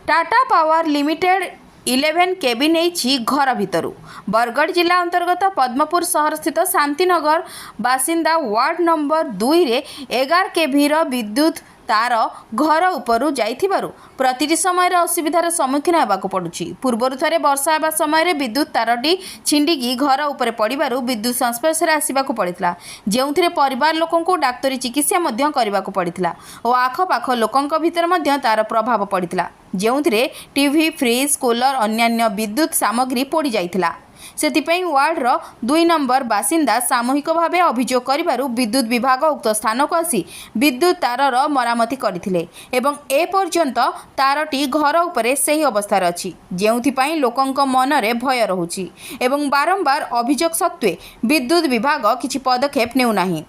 Tata power limited 11 केबी नहीं घर भितर बरगढ़ जिला अंतर्गत पद्मपुर सहर स्थित शांतिनगर बासिंदा वार्ड नंबर 2 रे 11 केबी विद्युत तार घर उपरू जाइथिबारु प्रतिटी समय असुविधार सम्मुखीन होगाक पड़ुछि। पूर्वरु थरे वर्षा हेबा समय विद्युत तारटी छिंडिकी घर उपरे पड़िबारु विद्युत संस्पर्श आसवाक पड़िथिला, जेउथिरे परिवार लोकंकु डाक्तरी चिकित्सा मध्य करबाक पड़िथिला और आखपाख लोकंक भितर मध्य तार प्रभाव पड़िथिला, जेउथिरे टीवी, फ्रिज, कूलर अन्यान्य विद्युत सामग्री पोड़ी जाइथिला। सेतिपई वार्डर 2 नंबर बासिंदा सामूहिक भावे अभियोग करिबारु विद्युत विभाग उक्त स्थान को आसी विद्युत तारर मरामती करथिले एवं ए पर्यंत तारटी घर उपरे सही अवस्था अछि, जेउथिपई लोकंक मनरे भय रहुछि एवं बारंबार अभियोग सत्वे विद्युत विभाग किछि पदक्षेप नेउ नाही।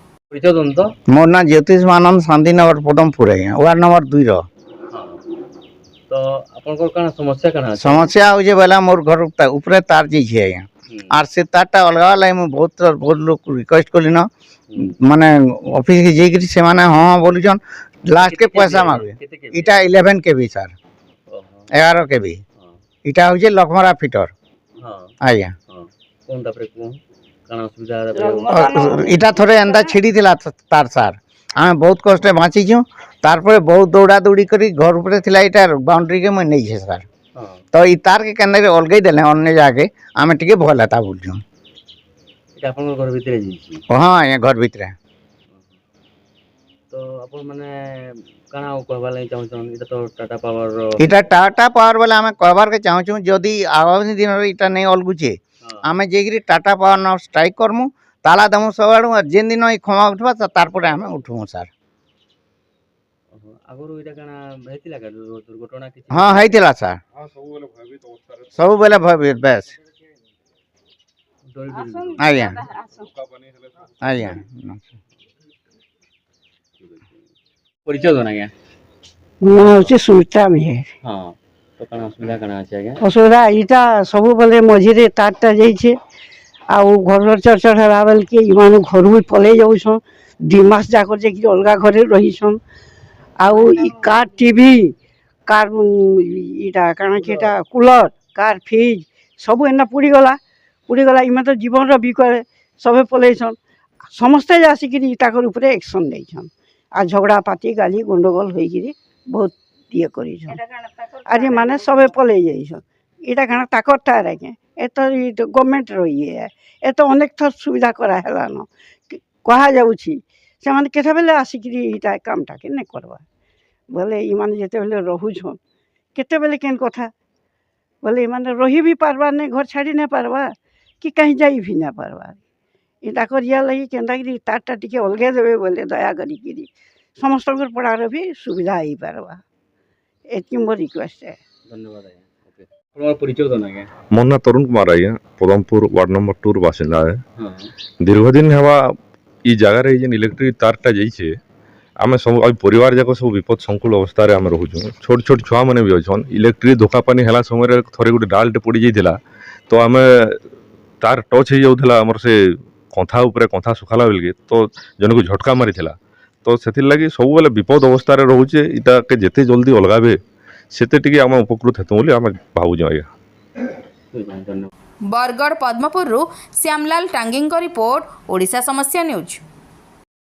मोर ना ज्योतिष मानंद शांतिनगर पदमपुर है वार्ड नंबर 2 रो। तो आपनकर काना समस्या काना है? समस्या हो जे बेला मोर घर ऊपर तार जी है आर से तारटा अलगा लाई में बहुत लोग रिक्वेस्ट कली न माने ऑफिस के जेकरी से माने हां बोली जन लास्ट के पैसा मांगे इटा 11 केबी सर 11 केबी इटा हो जे लखमरा फिटर। हां आया कोन तापरे को काना असुविधा इटा थोड़े अंदा छिड़ी दिला तार सर आम बहुत कष्ट बाँची छूँ तारपर बहुत दौड़ा दौड़ी करी घर ऊपर थिला इटा बाउंड्री के मैं नहीं है सर तो ई तार के केने अलगई देले अन्य जाके आम टिके भल हेता बुझू इटा अपन घर भीतर जी। हाँ ये घर भीतर तो अपन माने काना कहबा lai चाहछन इटा तो टाटा पावर वाला आम कहबार के चाहूँ जदि आगामी दिन इटा नहीं अलगुचे आम जेकि टाटा पावर न स्ट्राइक करमु ताला दमु सब आड़ू जेन दिन क्षमा उठवा तारपर आम उठमु सर। आगरो इटा काना हेतिला का दुर्घटना कि? हाँ हेतिला सर सब बेले भयभीत बेस आज्ञा आज्ञा परिचय दो ना आज्ञा ना होचे सुविधा में है। हां तो काना असुविधा काना আছে आज्ञा? असुविधा इटा सब बेले मझिरे तारटा जाइछे आ घर चढ़ हेला बेल के इमान घर भी पलै जाउछन 2 मास जाकर जे कि अलगा घरे रहिछन आउ ई कार टीवी कार इटा काना केटा कूलर कार फ्रिज सब एना पुड़ी गला इमा तो जीवन रो बिकर सबे पलैछन समस्ते जासी कि इटा कर ऊपर एक्शन लेछन आ झगड़ा पाती गाली गंडगोल होई कि बहुत ये करिछन अरे माने सबे पलै जाइछन इटा काना ताकर तार के एत गवर्नमेंट रही है एत अनेक थर सुविधा करा हेला न कहा जाउछि से माने केथा बेले आसिक इटा कामटा के नै करबा बोले इमान जेते बेले रहुछन केते बेले केन कथा बोले इमान रही भी पारबा नै घर छाड़ी नै पारबा कि कहीं जाई भी नै पारबा इटा करिया लगी केनता कि तारटा टिके अलगे देबे बोले दया करी कि समस्त पड़ार भी सुविधा ही पारबा एति मोर रिक्वेस्ट है। धन्यवाद आज्ञा। ओके परिचय दो ना आज्ञा? मोर ना तरुण कुमार आज्ञा पदमपुर वार्ड नंबर 2 रो बासिंदा है। हां दीर्घ दिन हेबा ई जगह रे जे इलेक्ट्रिक तारटा जाइछे आमे सब परिवार जाक सब विपद संकुल अवस्था रे आमे रहूछु छोट छोट छुआ माने भी अछन इलेक्ट्रिक धोखा पानी हला समय रे थरे गुटे डालटे पड़ी जाइथिला तो आमे तार टच हो जाउथिला हमर से कंथा ऊपर कंथा सुखाला बेल के तो जन को झटका मारिथिला तो सेति लागि सब बेले विपद अवस्था रे रहूचे इटा के जेते जल्दी अलगाबे सेते टिके आमे उपकृत हेतु बोली आमे भाबु जाया। बरगढ़ पद्मपुर श्यामलाल टांगिंग रिपोर्ट ओडिशा समस्या न्यूज।